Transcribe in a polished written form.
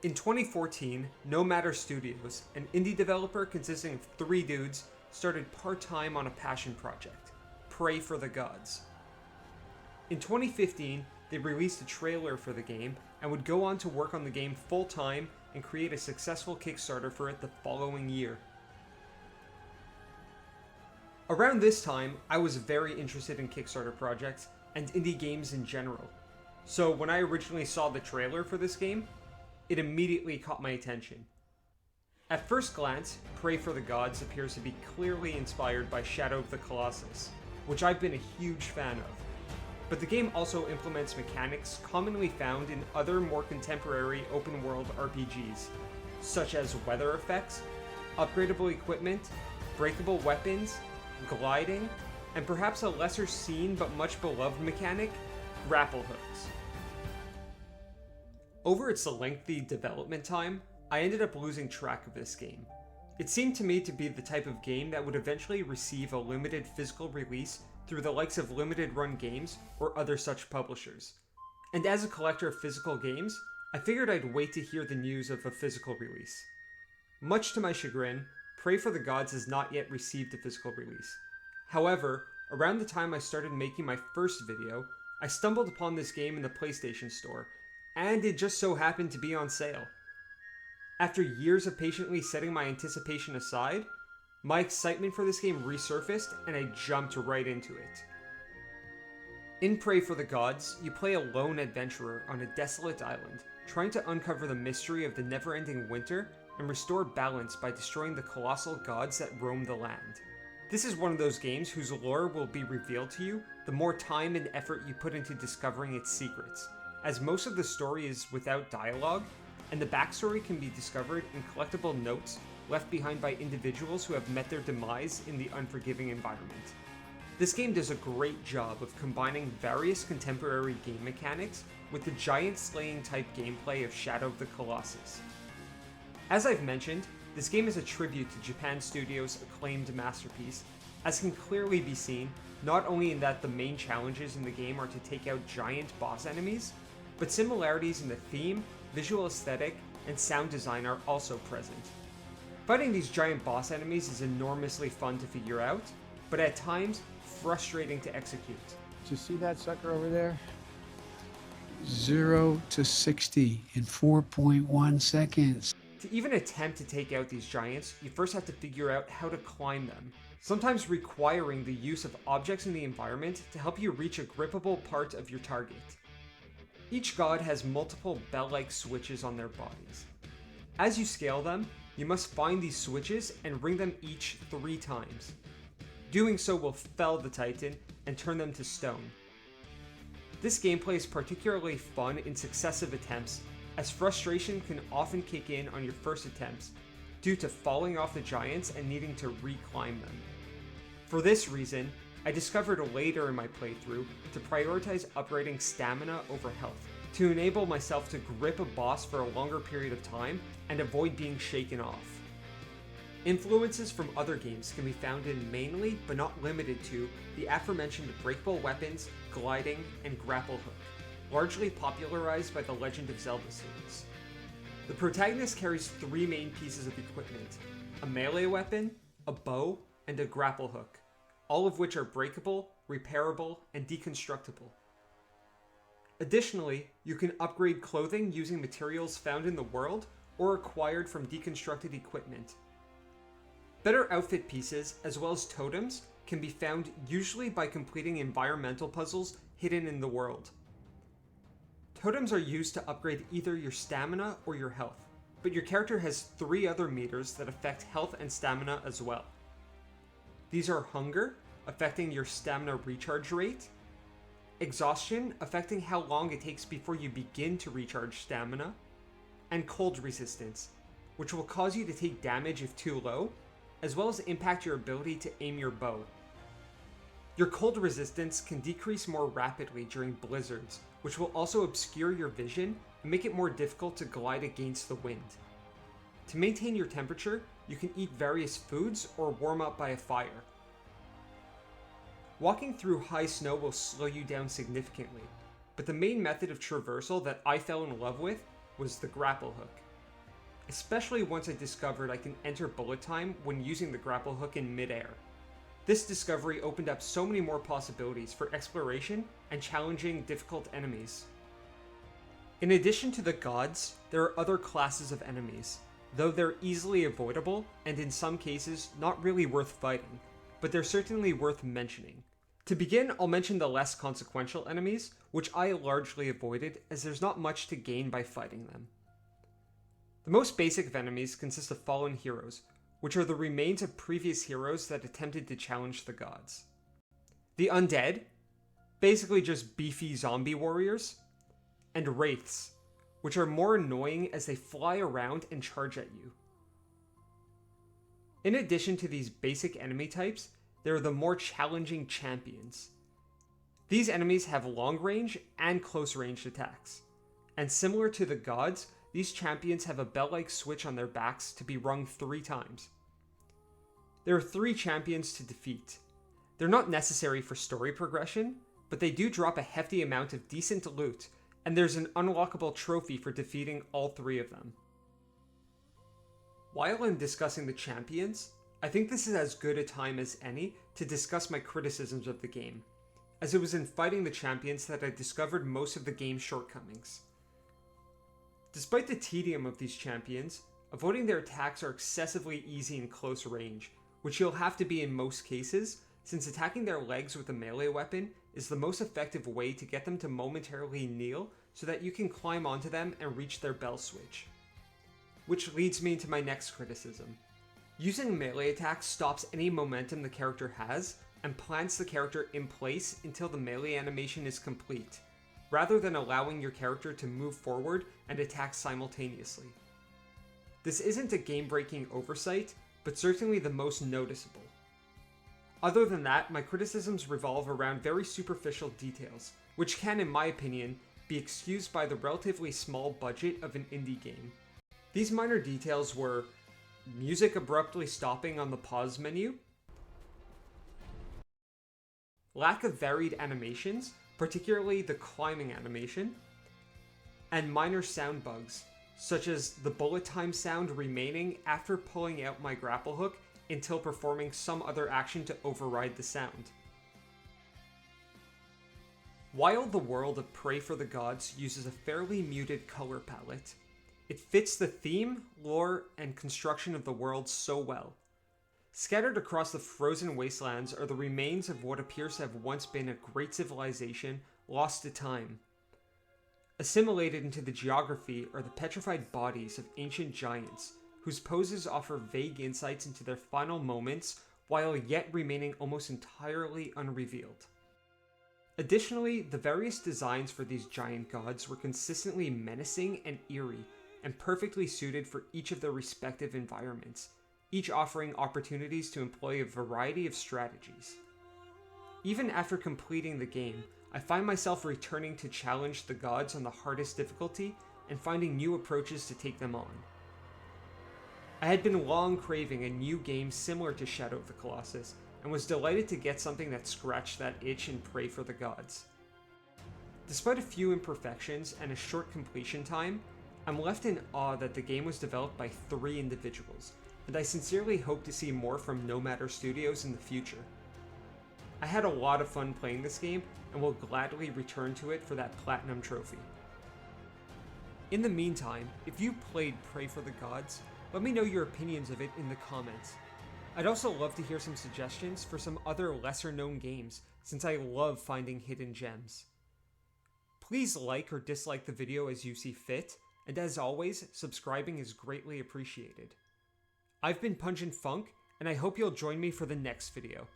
In 2014, No Matter Studios, an indie developer consisting of 3 dudes, started part-time on a passion project, Praey for the Gods. In 2015, they released a trailer for the game and would go on to work on the game full-time and create a successful Kickstarter for it the following year. Around this time, I was very interested in Kickstarter projects and indie games in general. So when I originally saw the trailer for this game, it immediately caught my attention. At first glance, Praey for the Gods appears to be clearly inspired by Shadow of the Colossus, which I've been a huge fan of. But the game also implements mechanics commonly found in other more contemporary open-world RPGs, such as weather effects, upgradable equipment, breakable weapons, gliding, and perhaps a lesser seen but much beloved mechanic, grapple hooks. Over its lengthy development time, I ended up losing track of this game. It seemed to me to be the type of game that would eventually receive a limited physical release through the likes of Limited Run Games or other such publishers. And as a collector of physical games, I figured I'd wait to hear the news of a physical release. Much to my chagrin, Praey for the Gods has not yet received a physical release. However, around the time I started making my first video, I stumbled upon this game in the PlayStation Store, and it just so happened to be on sale. After years of patiently setting my anticipation aside, my excitement for this game resurfaced and I jumped right into it. In Praey for the Gods, you play a lone adventurer on a desolate island, trying to uncover the mystery of the never-ending winter and restore balance by destroying the colossal gods that roam the land. This is one of those games whose lore will be revealed to you the more time and effort you put into discovering its secrets, as most of the story is without dialogue, and the backstory can be discovered in collectible notes left behind by individuals who have met their demise in the unforgiving environment. This game does a great job of combining various contemporary game mechanics with the giant slaying type gameplay of Shadow of the Colossus. As I've mentioned, this game is a tribute to Japan Studios' acclaimed masterpiece, as can clearly be seen not only in that the main challenges in the game are to take out giant boss enemies, but similarities in the theme, visual aesthetic, and sound design are also present. Fighting these giant boss enemies is enormously fun to figure out, but at times, frustrating to execute. Did you see that sucker over there? 0 to 60 in 4.1 seconds. To even attempt to take out these giants, you first have to figure out how to climb them, sometimes requiring the use of objects in the environment to help you reach a grippable part of your target. Each god has multiple bell-like switches on their bodies. As you scale them, you must find these switches and ring them each 3 times. Doing so will fell the Titan and turn them to stone. This gameplay is particularly fun in successive attempts, as frustration can often kick in on your first attempts due to falling off the giants and needing to reclimb them. For this reason, I discovered later in my playthrough to prioritize upgrading stamina over health, to enable myself to grip a boss for a longer period of time and avoid being shaken off. Influences from other games can be found in mainly, but not limited to, the aforementioned breakable weapons, gliding, and grapple hook, largely popularized by the Legend of Zelda series. The protagonist carries 3 main pieces of equipment: a melee weapon, a bow, and a grapple hook, all of which are breakable, repairable, and deconstructible. Additionally, you can upgrade clothing using materials found in the world or acquired from deconstructed equipment. Better outfit pieces, as well as totems, can be found usually by completing environmental puzzles hidden in the world. Totems are used to upgrade either your stamina or your health, but your character has 3 other meters that affect health and stamina as well. These are hunger, affecting your stamina recharge rate, exhaustion, affecting how long it takes before you begin to recharge stamina, and cold resistance, which will cause you to take damage if too low, as well as impact your ability to aim your bow. Your cold resistance can decrease more rapidly during blizzards, which will also obscure your vision and make it more difficult to glide against the wind. To maintain your temperature, you can eat various foods or warm up by a fire. Walking through high snow will slow you down significantly, but the main method of traversal that I fell in love with was the grapple hook. especially once I discovered I can enter bullet time when using the grapple hook in midair. This discovery opened up so many more possibilities for exploration and challenging difficult enemies. In addition to the gods, there are other classes of enemies, though they're easily avoidable and in some cases not really worth fighting, but they're certainly worth mentioning. To begin, I'll mention the less consequential enemies, which I largely avoided as there's not much to gain by fighting them. The most basic of enemies consist of fallen heroes, which are the remains of previous heroes that attempted to challenge the gods. The undead, basically just beefy zombie warriors, and wraiths, which are more annoying as they fly around and charge at you. In addition to these basic enemy types, there are the more challenging champions. These enemies have long range and close range attacks, and similar to the gods, these champions have a bell-like switch on their backs to be rung 3 times. There are 3 champions to defeat. They're not necessary for story progression, but they do drop a hefty amount of decent loot, and there's an unlockable trophy for defeating all 3 of them. While I'm discussing the champions, I think this is as good a time as any to discuss my criticisms of the game, as it was in fighting the champions that I discovered most of the game's shortcomings. Despite the tedium of these champions, avoiding their attacks are excessively easy in close range, which you'll have to be in most cases, since attacking their legs with a melee weapon is the most effective way to get them to momentarily kneel so that you can climb onto them and reach their bell switch. Which leads me to my next criticism. Using melee attacks stops any momentum the character has and plants the character in place until the melee animation is complete, rather than allowing your character to move forward and attack simultaneously. This isn't a game-breaking oversight, but certainly the most noticeable. Other than that, my criticisms revolve around very superficial details, which can, in my opinion, be excused by the relatively small budget of an indie game. These minor details were music abruptly stopping on the pause menu, lack of varied animations, particularly the climbing animation, and minor sound bugs, such as the bullet time sound remaining after pulling out my grapple hook until performing some other action to override the sound. While the world of Praey for the Gods uses a fairly muted color palette, it fits the theme, lore, and construction of the world so well. Scattered across the frozen wastelands are the remains of what appears to have once been a great civilization lost to time. Assimilated into the geography are the petrified bodies of ancient giants, whose poses offer vague insights into their final moments while yet remaining almost entirely unrevealed. Additionally, the various designs for these giant gods were consistently menacing and eerie, and perfectly suited for each of their respective environments, each offering opportunities to employ a variety of strategies. Even after completing the game, I find myself returning to challenge the gods on the hardest difficulty and finding new approaches to take them on. I had been long craving a new game similar to Shadow of the Colossus, and was delighted to get something that scratched that itch in Praey for the Gods. Despite a few imperfections and a short completion time, I'm left in awe that the game was developed by 3 individuals, and I sincerely hope to see more from No Matter Studios in the future. I had a lot of fun playing this game, and will gladly return to it for that Platinum trophy. In the meantime, if you played Praey for the Gods, let me know your opinions of it in the comments. I'd also love to hear some suggestions for some other lesser known games, since I love finding hidden gems. Please like or dislike the video as you see fit, and as always, subscribing is greatly appreciated. I've been Pungent Funk, and I hope you'll join me for the next video.